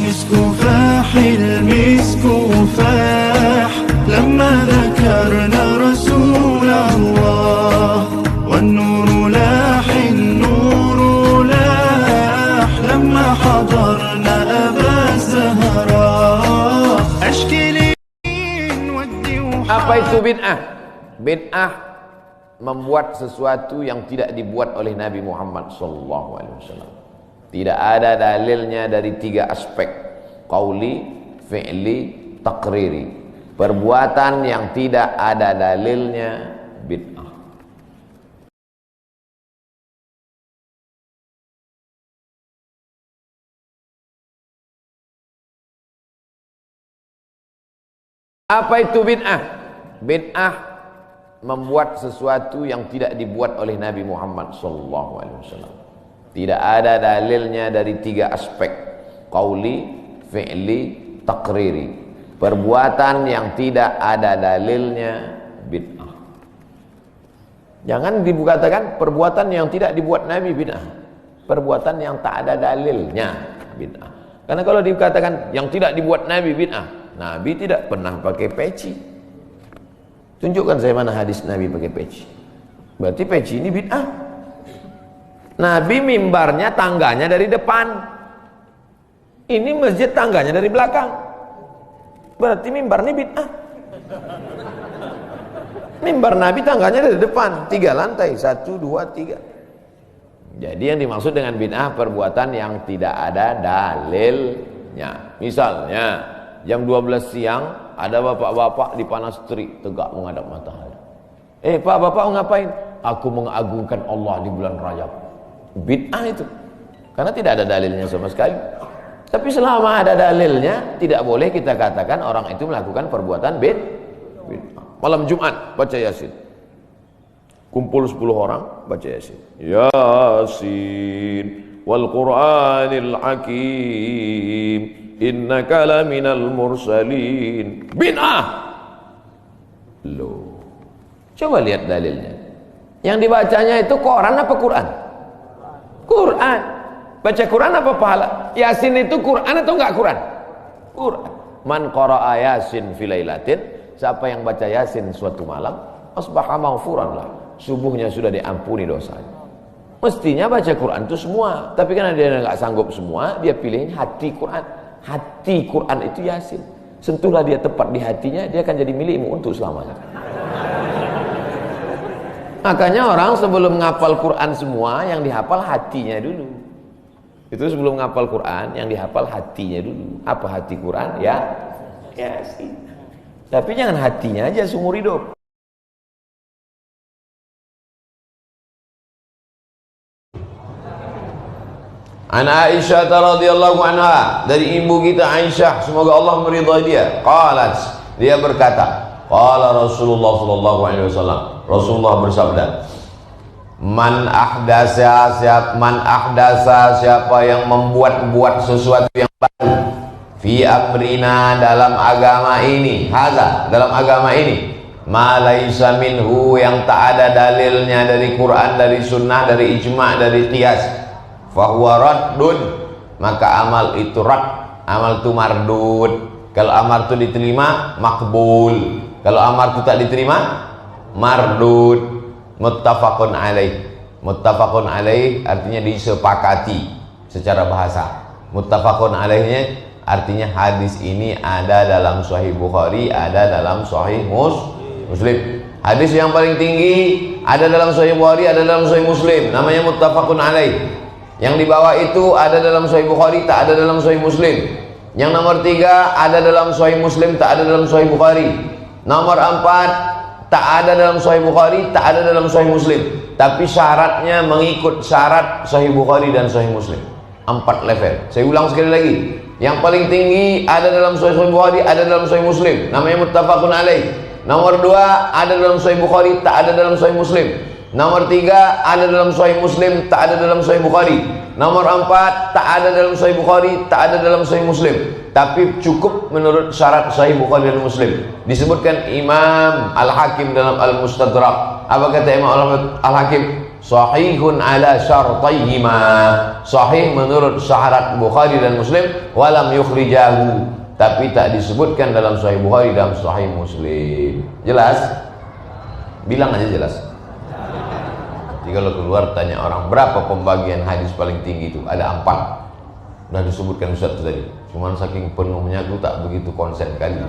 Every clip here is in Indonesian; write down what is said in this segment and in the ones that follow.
المسك فاح المسك فاح لما ذكرنا رسول الله، والنور لاح النور لاح لما حضرنا أبا الزهراء. أشكي لي ودي وحال. Apa itu bid'ah? Bid'ah membuat sesuatu yang tidak dibuat oleh Nabi Muhammad SAW. Tidak ada dalilnya dari 3 aspek: qauli, fi'li, taqriri. Perbuatan yang tidak ada dalilnya bid'ah. Apa itu bid'ah? Bid'ah membuat sesuatu yang tidak dibuat oleh Nabi Muhammad SAW. Tidak ada dalilnya dari 3 aspek: qauli, fi'li, taqriri. Perbuatan yang tidak ada dalilnya bid'ah. Jangan dikatakan perbuatan yang tidak dibuat Nabi bid'ah. Perbuatan yang tak ada dalilnya bid'ah. Karena kalau dikatakan yang tidak dibuat Nabi bid'ah, Nabi tidak pernah pakai peci. Tunjukkan saya mana hadis Nabi pakai peci. Berarti peci ini bid'ah. Nabi mimbarnya tangganya dari depan. Ini masjid tangganya dari belakang. Berarti mimbar ini bid'ah. Mimbar Nabi tangganya dari depan, 3 lantai, 1, 2, 3. Jadi yang dimaksud dengan bid'ah perbuatan yang tidak ada dalilnya. Misalnya jam 12 siang ada bapak-bapak di panas terik tegak menghadap matahari. Pak, bapak mau ngapain? Aku mengagungkan Allah di bulan Rajab. Bid'ah itu, karena tidak ada dalilnya sama sekali. Tapi selama ada dalilnya, tidak boleh kita katakan orang itu melakukan perbuatan bid'ah. Malam Jumat baca Yasin, kumpul 10 orang baca Yasin. Yasin wal Qur'anil Hakim innaka laminal mursalin. Bid'ah. Loh, coba lihat dalilnya. Yang dibacanya itu Quran apa Quran? Quran. Baca Quran apa pahala? Yasin itu Quran atau enggak Quran? Quran. Man qara'a Yasin fi lailatin, siapa yang baca Yasin suatu malam, asbaha maghfuran lah, subuhnya sudah diampuni dosanya. Mestinya baca Quran itu semua, tapi karena dia enggak sanggup semua, dia pilih hati Quran. Hati Quran itu Yasin. Sentuhlah dia tepat di hatinya, dia akan jadi milikmu untuk selamanya. Makanya orang sebelum menghafal Quran semua, yang dihafal hatinya dulu. Itu sebelum menghafal Quran, yang dihafal hatinya dulu. Apa hati Quran? Ya, Yasin. Tapi jangan hatinya aja seumur hidup. An Aisyah radhiyallahu anha, dari ibu kita Aisyah, semoga Allah meridhai dia. Qalat, dia berkata, qala Rasulullah sallallahu alaihi wasallam, Rasulullah bersabda, man ahdasa, siapa yang membuat sesuatu yang baru, fi amrina, dalam agama ini, dalam agama ini, ma laisa minhu, yang tak ada dalilnya dari Quran, dari sunnah, dari ijma', dari qiyas, fahuwa raddun, maka amal itu amal itu mardud. Kalau amal itu diterima, makbul. Kalau amal itu tak diterima, mardud. Muttafaqun alaih. Muttafaqun alaih artinya disepakati secara bahasa. Muttafaqun alaihnya artinya hadis ini ada dalam Sahih Bukhari, ada dalam Sahih Muslim. Hadis yang paling tinggi ada dalam Sahih Bukhari, ada dalam Sahih Muslim, namanya muttafaqun alaih. Yang di bawah itu ada dalam Sahih Bukhari, tak ada dalam Sahih Muslim. Yang nomor 3 ada dalam Sahih Muslim, tak ada dalam Sahih Bukhari. Nomor 4 tak ada dalam Sahih Bukhari, tak ada dalam Sahih Muslim, tapi syaratnya mengikut syarat Sahih Bukhari dan Sahih Muslim. 4 level. Saya ulang sekali lagi. Yang paling tinggi ada dalam Sahih Bukhari, ada dalam Sahih Muslim, namanya muttafaqun alaih. Nomor 2 ada dalam Sahih Bukhari, tak ada dalam Sahih Muslim. Nomor 3 ada dalam Sahih Muslim, tak ada dalam Sahih Bukhari. Nomor 4 tak ada dalam Sahih Bukhari, tak ada dalam Sahih Muslim, tapi cukup menurut syarat Sahih Bukhari dan Muslim. Disebutkan Imam Al-Hakim dalam Al-Mustadrak. Apa kata Imam Al-Hakim? sahihun ala syartaihima, sahih menurut syarat Bukhari dan Muslim, walam yukhrijahu, tapi tak disebutkan dalam Sahih Bukhari dan Sahih Muslim. Jelas? Bilang aja jelas. Jadi kalau keluar tanya orang, berapa pembagian hadis paling tinggi itu? Ada 4. Udah disebutkan Ustaz tadi. Cuman saking penuhnya aku tak begitu konsen kali.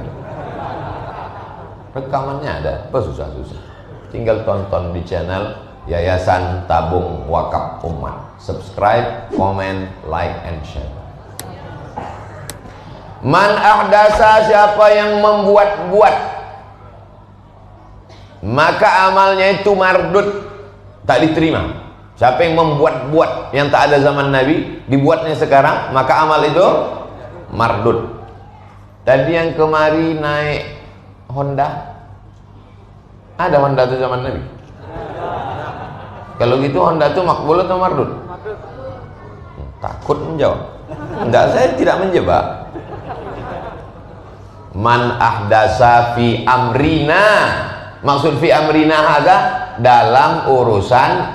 Rekamannya ada, apa susah-susah. Tinggal tonton di channel Yayasan Tabung Wakaf Umat. Subscribe, comment, like, and share. Man ahdasa, siapa yang membuat-buat, maka amalnya itu mardud, tak diterima. Siapa yang membuat-buat yang tak ada zaman Nabi, dibuatnya sekarang, maka amal itu mardud. Tadi yang kemari naik Honda, ada Honda itu zaman Nabi? Kalau gitu Honda itu makbul atau mardud? Takut menjawab. Enggak, saya tidak menjebak. Man ahdasa fi amrina, maksud fi amrina hadza dalam urusan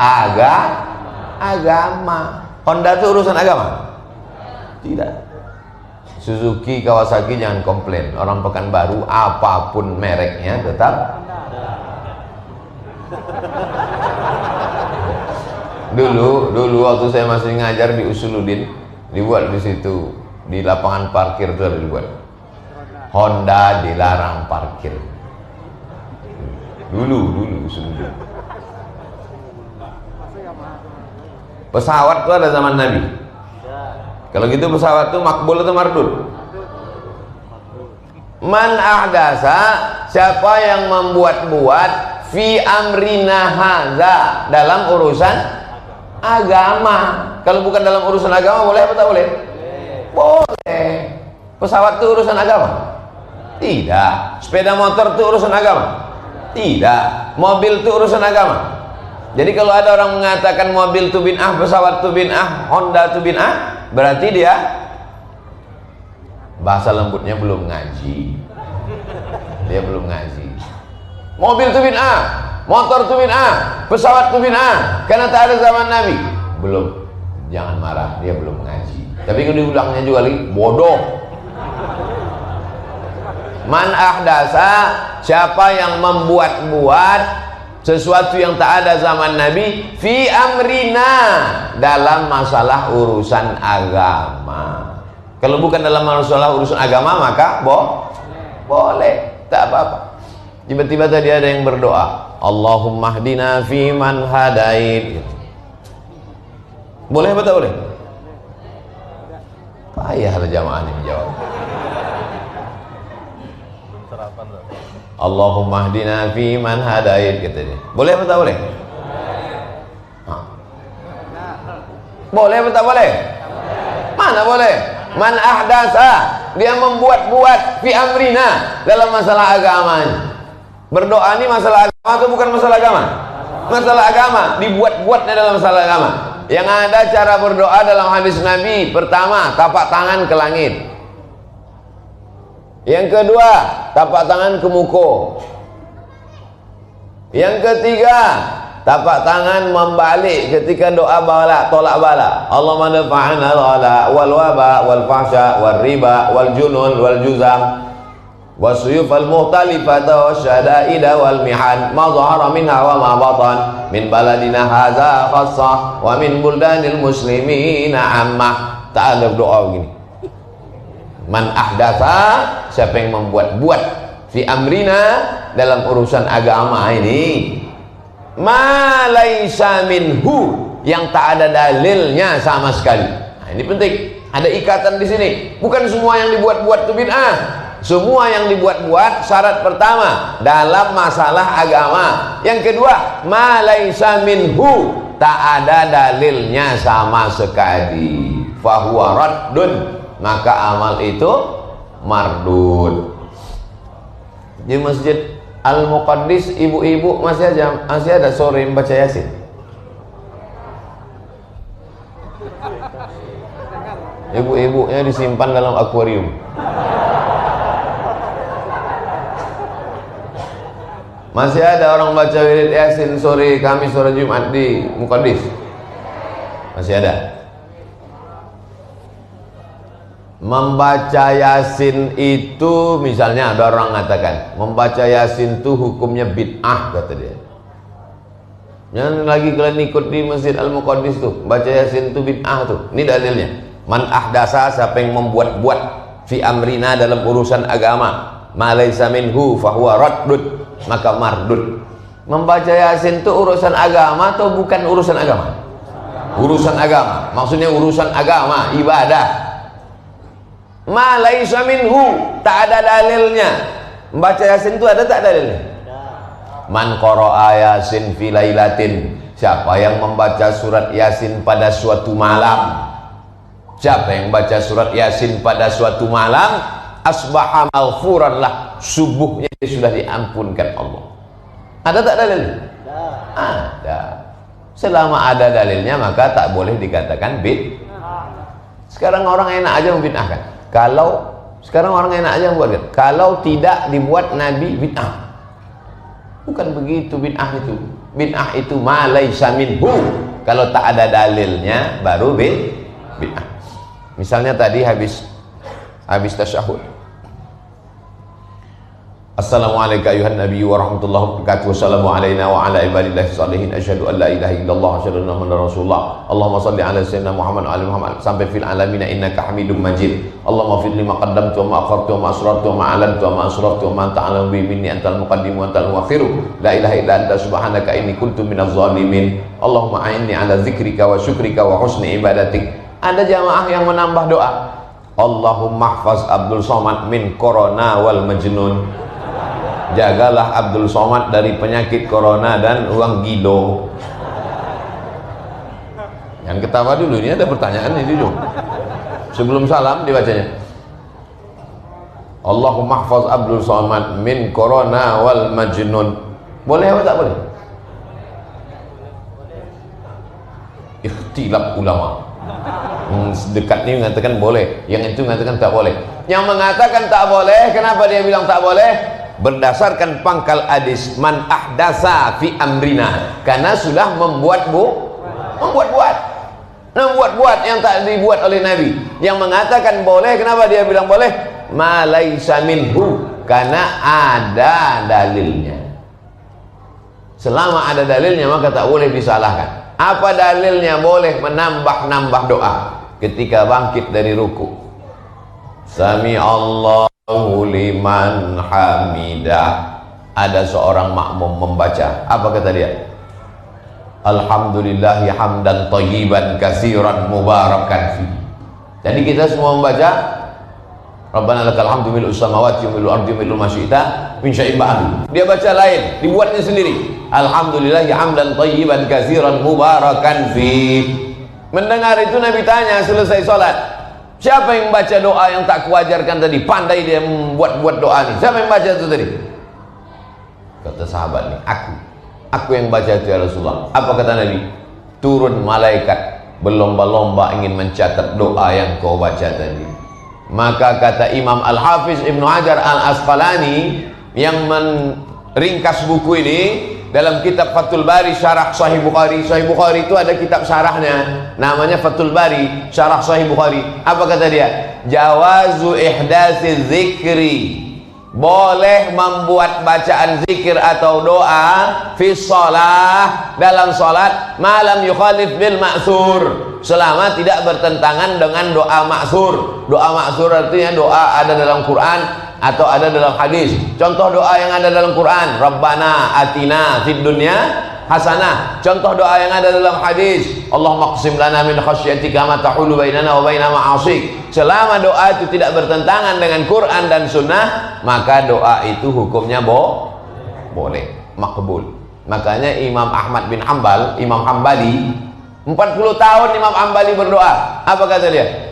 agama. Honda itu urusan agama? Tidak. Suzuki, Kawasaki jangan komplain. Orang Pekanbaru apapun mereknya tetap. Dulu waktu saya masih ngajar di Usuluddin, dibuat di situ di lapangan parkir itu ada dibuat Honda dilarang parkir. Dulu Usuluddin. Pesawat itu ada zaman Nabi. Kalau gitu pesawat itu makbul atau mardud? Man ahdasa, siapa yang membuat-buat fi amrina hadza, dalam urusan agama. Kalau bukan dalam urusan agama boleh apa tak boleh? Boleh. Pesawat itu urusan agama? Tidak. Sepeda motor itu urusan agama? Tidak. Mobil itu urusan agama? Jadi kalau ada orang mengatakan mobil itu bid'ah, pesawat itu bid'ah, Honda itu bid'ah, berarti dia bahasa lembutnya belum ngaji. Dia belum ngaji. Mobil itu bid'ah, motor itu bid'ah, pesawat itu bid'ah, karena tak ada zaman Nabi. Belum. Jangan marah, dia belum ngaji. Tapi kalau diulangnya juga lagi, bodoh. Man ahdasa, siapa yang membuat-buat sesuatu yang tak ada zaman Nabi, fi amrina, dalam masalah urusan agama. Kalau bukan dalam masalah urusan agama, maka boleh, tak apa-apa. Tiba-tiba tadi ada yang berdoa, Allahumma hdina fi man hadait. Boleh apa tak boleh? Payahlah jamaah ini menjawab. Allahumma hdina fi man hadait, kata dia. Boleh apa tak boleh? Boleh apa tak boleh? Mana boleh? Man ahdasa, dia membuat-buat fi amrina, dalam masalah agama. Berdoa ini masalah agama atau bukan masalah agama? Masalah agama, dibuat-buatnya dalam masalah agama. Yang ada cara berdoa dalam hadis Nabi, pertama tapak tangan ke langit, yang kedua tapak tangan ke muka, yang ketiga tapak tangan membalik ketika doa bala, tolak bala. Allahumma dafa'na al-ghala wal waba wal fahsya wal riba wal junun wal juzam wasuyuf al-muhtalifata wasyada'ida wal mihan ma zahara minha wa ma batan min baladina hadza khassah wa min buldanil muslimina ammah. Tak ada doa begini. Man ahdasa, siapa yang membuat-buat fi amrina, dalam urusan agama ini, ma laisa minhu, yang tak ada dalilnya sama sekali. Nah, ini penting, ada ikatan di sini. Bukan semua yang dibuat-buat itu bid'ah. Semua yang dibuat-buat, syarat pertama dalam masalah agama. Yang kedua, ma laisa minhu, tak ada dalilnya sama sekali. Fahuwa raddun, maka amal itu mardud. Di Masjid Al-Muqaddis, ibu-ibu masih ada sore membaca Yasin. Ibu-ibunya disimpan dalam akuarium. Masih ada orang baca wirid Yasin sore Kamis, sore Jumat di Muqaddis? Masih ada. Membaca Yasin itu, misalnya ada orang mengatakan membaca Yasin itu hukumnya bid'ah, kata dia. Jangan lagi kalian ikut di Masjid Al-Muqaddis tuh, baca Yasin itu bid'ah tuh. Ini dalilnya. Man ahdasa, siapa yang membuat-buat fi amrina, dalam urusan agama, ma laysa minhu fahuwa raddud, maka mardud. Membaca Yasin itu urusan agama atau bukan urusan agama? Urusan agama. Maksudnya urusan agama, ibadah. Ma laysa minhu, tak ada dalilnya. Membaca Yasin itu ada tak dalilnya? Man qara'a Yasin fi lailatin, siapa yang membaca surat Yasin pada suatu malam, siapa yang baca surat Yasin pada suatu malam, asbaha maghfuran lah, subuhnya sudah diampunkan Allah. Ada tak dalilnya? Ada. Selama ada dalilnya maka tak boleh dikatakan bid'ah. Sekarang orang enak aja membid'ahkan. Kalau sekarang orang enak aja membuat, kalau tidak dibuat Nabi bid'ah. Bukan begitu bid'ah itu. Bid'ah itu ma laysa minhu. Kalau tak ada dalilnya baru bid'ah. Misalnya tadi habis tasyahud, Assalamualaikum ayuhan nabi wa rahmatullahi wa barakatuh. Wassalamu alaina wa ala ibadillahi salihin. Asyhadu an la ilaha illallah, asyhadu anna muhammadar rasulullah. Allahumma salli ala sayyidina Muhammad wa ala Muhammad sampai fil alamin innaka Hamidum Majid. Allahumma fir lima qaddamtu wa ma akhartu wa ma asrartu wa ma alantu wa ma asraftu wa ma anta alam bi minni antal muqaddim wa antal muakhiru. La ilaha illa anta subhanaka inni kuntu minaz zalimin. Allahumma a'inni ala dzikrika wa syukrika wa husni ibadatik. Ada jamaah yang menambah doa, Allahumma hfaz Abdul Somad min corona wal majnun. Jagalah Abdul Somad dari penyakit corona dan uang gilo. Yang ketawa dulu, ini ada pertanyaan ini dulu. Sebelum salam dibacanya. Allahumma hfaz Abdul Somad min corona wal majnun. Boleh atau tak boleh? Ikhtilaf ulama. Dekat ini mengatakan boleh, yang itu mengatakan tak boleh. Yang mengatakan tak boleh, kenapa dia bilang tak boleh? Berdasarkan pangkal hadis man ahdasa fi amrina, karena sudah membuat yang tak dibuat oleh Nabi. Yang mengatakan boleh, kenapa dia bilang boleh? Ma laysa minhu, karena ada dalilnya. Selama ada dalilnya maka tak boleh disalahkan. Apa dalilnya boleh menambah doa ketika bangkit dari ruku? Sami Allahu liman hamidah. Ada seorang makmum membaca, apa kata dia? Alhamdulillahi hamdan thayyiban katsiran mubarakan fi. Jadi kita semua membaca Rabbana lakal hamdu mil'us samawati wa mil'ul ardi wa mil'u ma syi'ta min syai'in ba'du. Dia baca lain, dibuatnya sendiri. Alhamdulillahi hamdan thayyiban katsiran mubarakan fi. Mendengar itu Nabi tanya selesai salat, siapa yang baca doa yang tak kuajarkan tadi? Pandai dia membuat doa ini. Siapa yang baca itu tadi? Kata sahabat ini, aku yang baca itu ya Rasulullah. Apa kata Nabi? Turun malaikat berlomba-lomba ingin mencatat doa yang kau baca tadi. Maka kata Imam Al-Hafiz Ibnu Hajar Al-Asqalani yang meringkas buku ini dalam kitab Fathul Bari syarah Sahih Bukhari. Sahih Bukhari itu ada kitab syarahnya, namanya Fathul Bari syarah Sahih Bukhari. Apa kata dia? Jawazu ihdasi zikri, boleh membuat bacaan zikir atau doa fi shalah, dalam salat, malam yukhalif bil ma'thur, selama tidak bertentangan dengan doa ma'thur. Doa ma'thur artinya doa ada dalam Quran atau ada dalam hadis. Contoh doa yang ada dalam Quran, Rabbana atina fid dunya hasanah. Contoh doa yang ada dalam hadis, Allahumma qsim lana min khasyatika ma tahulu bainana wa baina ma'asik. Selama doa itu tidak bertentangan dengan Quran dan sunnah, maka doa itu hukumnya boleh, makbul. Makanya Imam Ahmad bin Hanbal, Imam Hambali, 40 tahun Imam Hambali berdoa. Apa kata dia?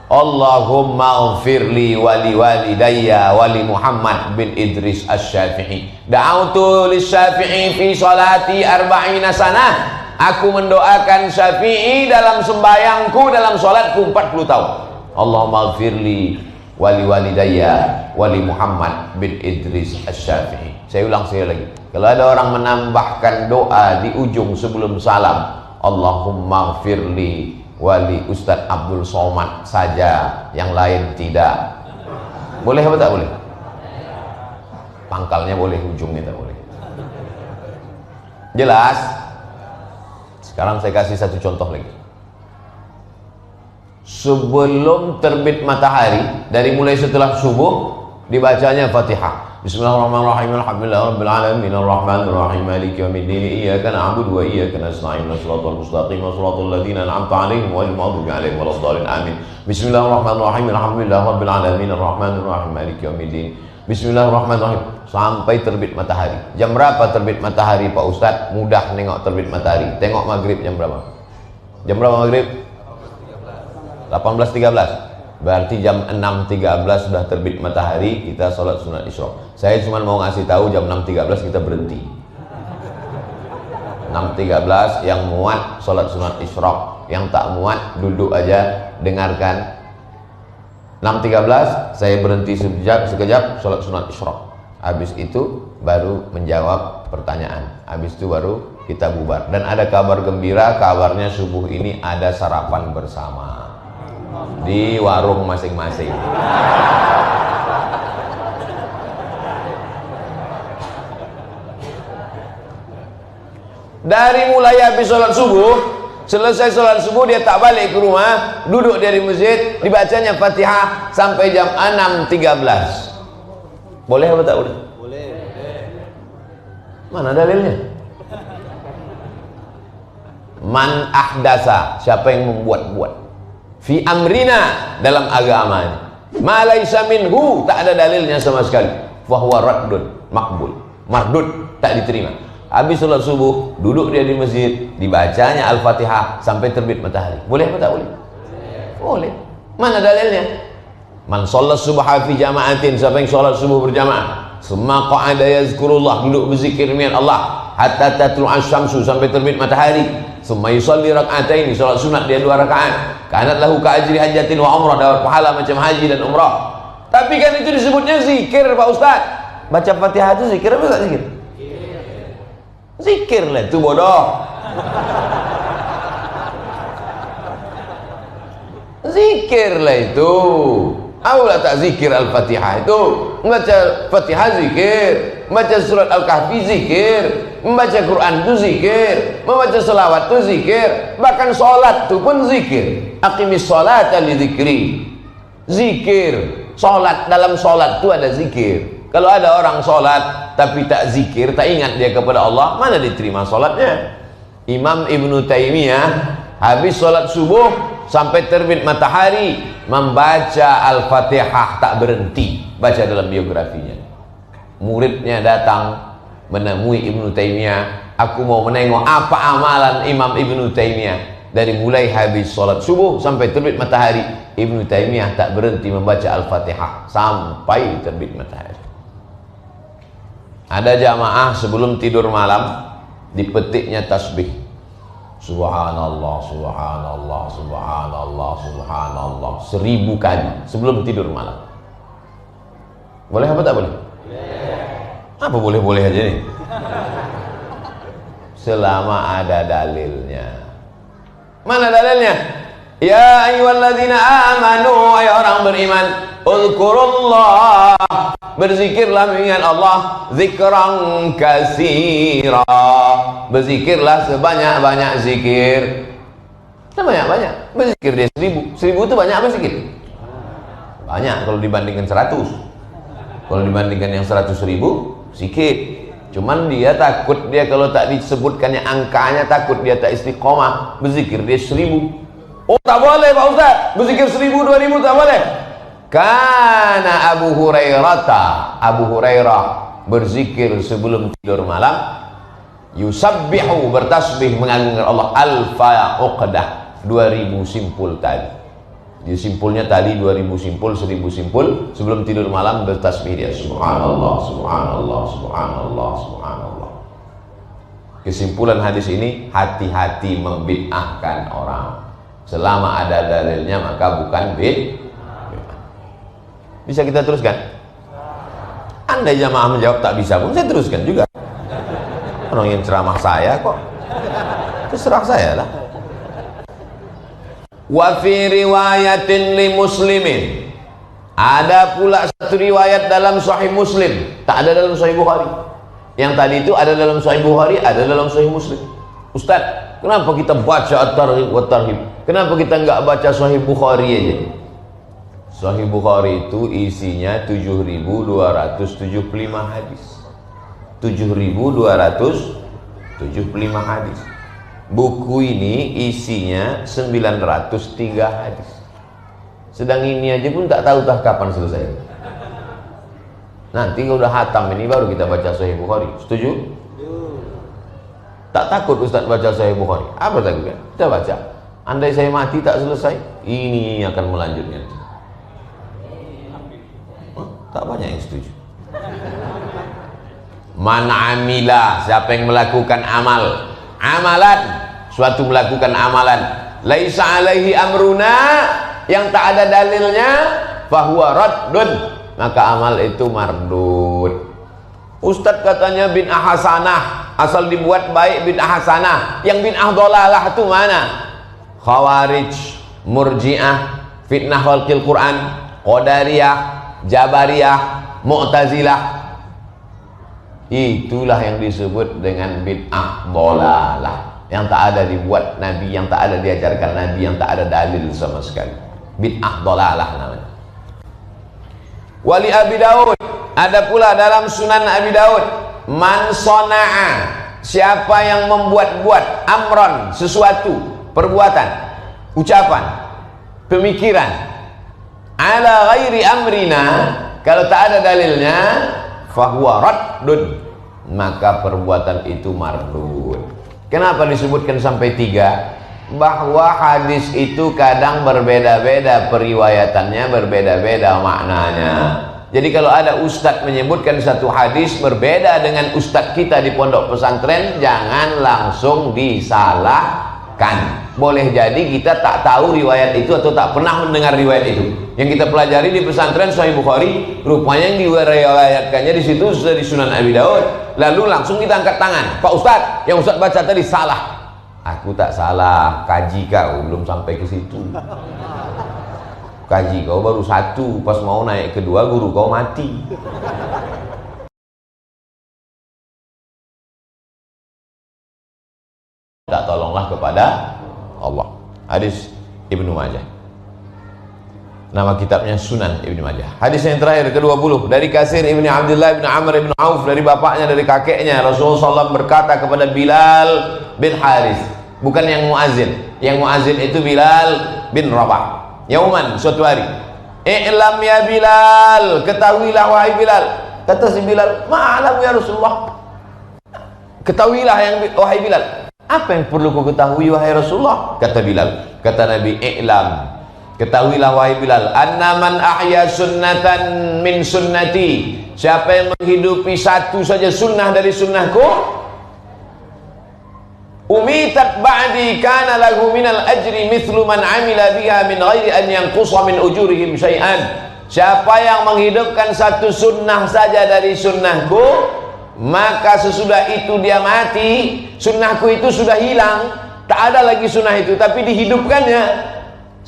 Allahumma ghfirli wali walidayya wali Muhammad bin Idris Asy-Syafi'i. Da'autu lis-Syafi'i fi salati arba'ina sanah. Aku mendoakan Syafi'i dalam sembayangku, dalam salatku 40 tahun. Allahumma ghfirli wali walidayya wali Muhammad bin Idris Asy-Syafi'i. Saya ulang sekali lagi. Kalau ada orang menambahkan doa di ujung sebelum salam, Allahumma gfirli wali Ustadz Abdul Somad saja, yang lain tidak. Boleh apa tak boleh? Pangkalnya boleh, ujungnya tak boleh. Jelas? Sekarang saya kasih satu contoh lagi. Sebelum terbit matahari, dari mulai setelah subuh, dibacanya Fatihah. Bismillahirrahmanirrahim. Alhamdulillahirabbil alamin arrahmanir rahim maliki yaumiddin iyyaka na'budu wa iyyaka nasta'in shiratal mustaqim shiratal ladzina an'amta 'alaihim ghairil maghdubi 'alaihim waladdallin amin. Bismillahirrahmanirrahim. Alhamdulillahirabbil alamin arrahmanir rahim maliki yaumiddin. Bismillahirrahmanirrahim sampai terbit matahari. Jam berapa terbit matahari Pak Ustadz? Mudah nengok terbit matahari. Tengok maghrib jam berapa? Jam berapa maghrib? 18.13. Berarti jam 6.13 sudah terbit matahari, kita sholat sunat isyraq. Saya cuma mau ngasih tahu jam 6.13 kita berhenti. 6.13 yang muat sholat sunat isyraq, yang tak muat duduk aja dengarkan. 6.13 saya berhenti sekejap sholat sunat isyraq. Habis itu baru menjawab pertanyaan. Habis itu baru kita bubar. Dan ada kabar gembira, kabarnya subuh ini ada sarapan bersama di warung masing-masing. Dari mulai habis sholat subuh, selesai sholat subuh dia tak balik ke rumah, duduk dia di masjid, dibacanya Fatihah sampai jam 6.13. Boleh apa tak boleh? Boleh. Mana dalilnya? Man ahdasa, siapa yang membuat-buat fi amrina, dalam agama ini, ma laisa minhu, tak ada dalilnya sama sekali, fahuwa raddun makbul, mardud, tak diterima. Habis sholat subuh, duduk dia di masjid, dibacanya Al-Fatihah sampai terbit matahari. Boleh apa tak boleh? Boleh. Mana dalilnya? Man sholat subha fi jama'atin, siapa yang sholat subuh berjamaah, summa qa'ada yazkurullah, duduk berzikir dengan Allah hatta tatlu'a syamsu, sampai terbit matahari, summa yusalli rak'ataini, sholat sunat dia 2 rakaat, kanat lahu ka'ajri hajatin wa umrah, dapat pahala macam haji dan umrah. Tapi kan itu disebutnya zikir Pak Ustaz. Baca Fatihah itu zikir apa tak zikir? Zikir lah itu bodoh. Zikir lah itu. Awalnya tak zikir Al-Fatihah itu. Membaca Fatihah zikir, membaca surat Al-Kahfi zikir, membaca Quran itu zikir, membaca selawat itu zikir, bahkan sholat itu pun zikir. Aqimis sholata li zikri. Zikir, sholat, dalam sholat itu ada zikir. Kalau ada orang sholat tapi tak zikir, tak ingat dia kepada Allah, mana diterima sholatnya? Imam Ibnu Taimiyah habis sholat subuh sampai terbit matahari membaca Al-Fatihah tak berhenti. Baca dalam biografinya. Muridnya datang menemui Ibnu Taimiyah, aku mau menengok apa amalan Imam Ibnu Taimiyah. Dari mulai habis sholat subuh sampai terbit matahari, Ibnu Taimiyah tak berhenti membaca Al-Fatihah sampai terbit matahari. Ada jamaah sebelum tidur malam dipetiknya tasbih, subhanallah, subhanallah, subhanallah, subhanallah 1000 kali sebelum tidur malam. Boleh apa tak boleh? Apa boleh-boleh aja nih? Selama ada dalilnya. Mana dalilnya? Ya ayyuhalladzina amanu, ay orang beriman, uzkurullah, berzikirlah mengingat Allah, zikran katsira, berzikirlah sebanyak-banyak zikir. Banyak-banyak, berzikir dia 1000. 1000 itu banyak apa zikir? Banyak kalau dibandingkan 100. Kalau dibandingkan yang 100.000 sedikit. Cuman dia takut, dia kalau tak disebutkannya angkanya, takut dia tak istiqomah. Berzikir dia 1000. Oh tak boleh Pak Ustaz, berzikir 1000, 2000 tak boleh. Karena Abu Hurairah berzikir sebelum tidur malam, yusabbihu, bertasbih mengagungkan Allah, alfa uqdah, 2000 simpul tali. Di simpulnya tadi 2000 simpul, 1000 simpul, sebelum tidur malam bertasbih dia subhanallah, subhanallah, subhanallah, subhanallah. Kesimpulan hadis ini, hati-hati membid'ahkan orang. Selama ada dalilnya maka bukan bid'ah. Bisa kita teruskan? Andai jamaah menjawab tak bisa pun saya teruskan juga. Orang yang ceramah saya kok, terserah saya lah. Wa fi riwayatin li muslimin, ada pula satu riwayat dalam Sahih Muslim, tak ada dalam Sahih Bukhari. Yang tadi itu ada dalam Sahih Bukhari, ada dalam Sahih Muslim. Ustaz, kenapa kita baca At-Targhib wa Tarhib? Kenapa kita enggak baca Sahih Bukhari aja? Sahih Bukhari itu isinya 7.275 hadis. 7.275 hadis. Buku ini isinya 903 hadis. Sedang ini aja pun tak tahu kapan selesai. Nanti kalau udah hatam ini baru kita baca Sahih Bukhari. Setuju? Tak takut Ustaz baca Sahih Bukhari? Apa takutnya? Kita baca. Andai saya mati tak selesai, ini akan melanjutnya. Tak banyak yang setuju. Man amila, siapa yang melakukan amal, amalan, suatu melakukan amalan, laisa alaihi amruna, yang tak ada dalilnya, fahuwa raddun, maka amal itu mardud. Ustadz katanya bid'ah hasanah, asal dibuat baik bid'ah hasanah, yang bid'ah dhalalah itu mana? Khawarij, Murji'ah, fitnah khalqil Quran, Qadariyah, Jabariyah, Mu'tazilah, itulah yang disebut dengan bid'ah dhalalah, yang tak ada dibuat Nabi, yang tak ada diajarkan Nabi, yang tak ada dalil sama sekali. Bid'ah dhalalah namanya. Wali Abi Daud, ada pula dalam Sunan Abi Daud, man sona'a, siapa yang membuat-buat, amron, sesuatu, perbuatan, ucapan, pemikiran, ala ghairi amrina, kalau tak ada dalilnya, fahuwa raddun, maka perbuatan itu mardud. Kenapa disebutkan sampai 3? Bahwa hadis itu kadang berbeda-beda periwayatannya, berbeda-beda maknanya. Jadi kalau ada ustadz menyebutkan satu hadis berbeda dengan ustadz kita di pondok pesantren, jangan langsung disalahkan. Boleh jadi kita tak tahu riwayat itu atau tak pernah mendengar riwayat itu. Yang kita pelajari di pesantren Sahih Bukhari, rupanya yang diriwayatkannya di situ dari Sunan Abi Daud. Lalu langsung kita angkat tangan, Pak Ustadz, yang Ustadz baca tadi salah. Aku tak salah, kaji kau belum sampai ke situ. Kaji kau baru 1, pas mau naik kedua guru kau mati. Tak tolonglah kepada Allah. Hadis Ibnu Majah. Nama kitabnya Sunan Ibnu Majah. Hadis yang terakhir ke-20 dari Kasir Ibnu Abdullah Ibnu Amr Ibnu Auf, dari bapaknya, dari kakeknya, Rasulullah SAW berkata kepada Bilal bin Haris, bukan yang muazin. Yang muazin itu Bilal bin Rabah. Yauman, suatu hari, i'lam ya Bilal, ketahuilah wahai Bilal. Kata si Bilal, ma'alam ya Rasulullah, ketahuilah yang wahai Bilal. Apa yang perlu kau ketahui wahai Rasulullah? Kata Bilal, kata Nabi, i'lam, ketahuilah wahai Bilal, anna man ahya sunnatan min sunnati, siapa yang menghidupi satu saja sunnah dari sunnahku, umitat ba'di kana lahu minal ajri mithlu man amila biha min ghairi an yanqusa min ujurihim syai'an. Siapa yang menghidupkan satu sunnah saja dari sunnahku, maka sesudah itu dia mati, sunnahku itu sudah hilang, tak ada lagi sunnah itu, tapi dihidupkannya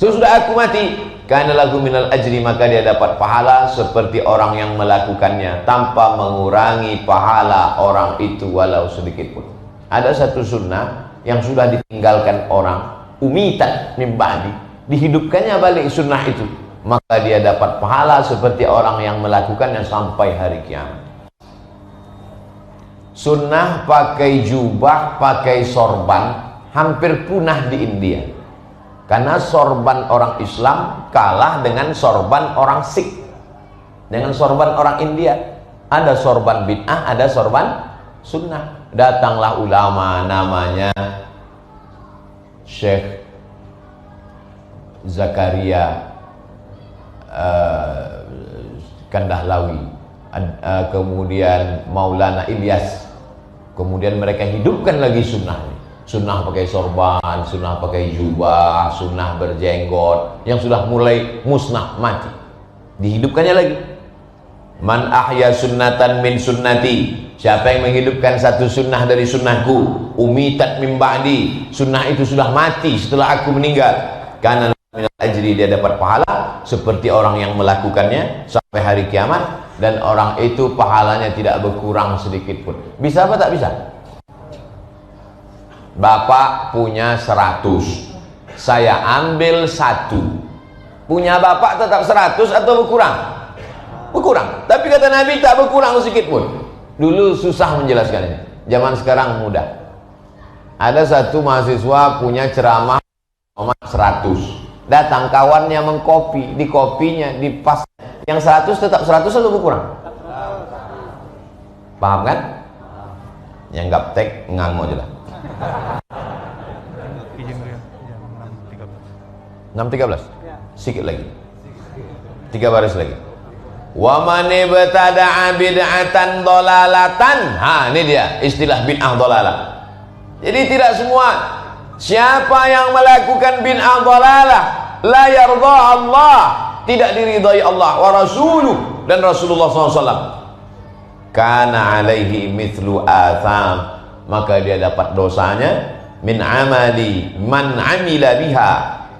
sesudah aku mati, kana lahu minal ajri, maka dia dapat pahala seperti orang yang melakukannya tanpa mengurangi pahala orang itu walau sedikit pun. Ada satu sunnah yang sudah ditinggalkan orang, umitan min ba'di, dihidupkannya balik sunnah itu, maka dia dapat pahala seperti orang yang melakukannya sampai hari kiamat. Sunnah pakai jubah, pakai sorban hampir punah di India, karena sorban orang Islam kalah dengan sorban orang Sikh, dengan sorban orang India. Ada sorban bid'ah, ada sorban sunnah. Datanglah ulama namanya Syekh Zakaria Kandahlawi, kemudian Maulana Ilyas, kemudian mereka hidupkan lagi sunnah. Sunnah pakai sorban, sunnah pakai jubah, sunnah berjenggot, yang sudah mulai musnah, mati, dihidupkannya lagi. Man ahya sunnatan min sunnati, siapa yang menghidupkan satu sunnah dari sunnahku, umitat min ba'di, sunnah itu sudah mati setelah aku meninggal, karena minal ajri, dia dapat pahala seperti orang yang melakukannya sampai hari kiamat, dan orang itu pahalanya tidak berkurang sedikit pun. Bisa apa tak bisa? Bapak punya 100, saya ambil 1, punya bapak tetap 100 atau berkurang? Berkurang. Tapi kata Nabi tak berkurang sedikit pun. Dulu susah menjelaskannya, zaman sekarang mudah. Ada satu mahasiswa punya ceramah 100, datang kawannya mengkopi, di kopinya, di pas yang 100 tetap 100 atau berkurang? Paham kan? Yang gaptek ngamuk aja lah. 6.13, sedikit lagi, 3 baris lagi. Wa man ibtada'a bid'atan dhalalatan. Ini dia istilah bid'ah dhalalah. Jadi tidak semua, siapa yang melakukan bid'ah dhalalah la yarda Allah, tidak diridai Allah wa rasuluh dan Rasulullah SAW, kana alaihi mithlu atham, maka dia dapat dosanya min amali man amila biha,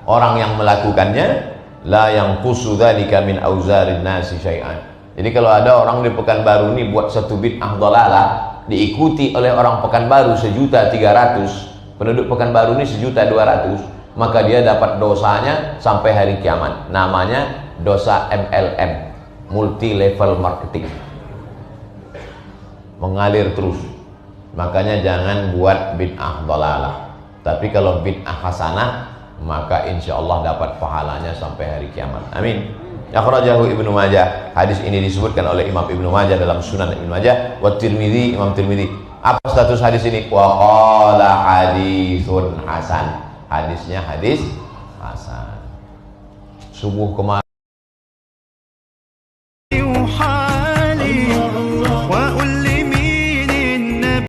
orang yang melakukannya, la yang dzalika min auzarin nasi syai'an. Jadi kalau ada orang di Pekanbaru ini buat satu bid'ah dhalalah, diikuti oleh orang Pekanbaru 1.300.000, penduduk Pekanbaru ini 1.200.000, maka dia dapat dosanya sampai hari kiamat. Namanya dosa MLM, multi level marketing, mengalir terus. Makanya jangan buat bid'ah dhalalah. Tapi kalau bid'ah hasanah, maka insya Allah dapat pahalanya sampai hari kiamat. Amin. Akhrajahu Ibnu Majah. Hadis ini disebutkan oleh Imam Ibnu Majah dalam Sunan Ibnu Majah, wa Tirmidzi, Imam Tirmidzi. Apa status hadis ini? Wa qala haditsun hasan. Hadisnya hadis hasan. Subuh kemarin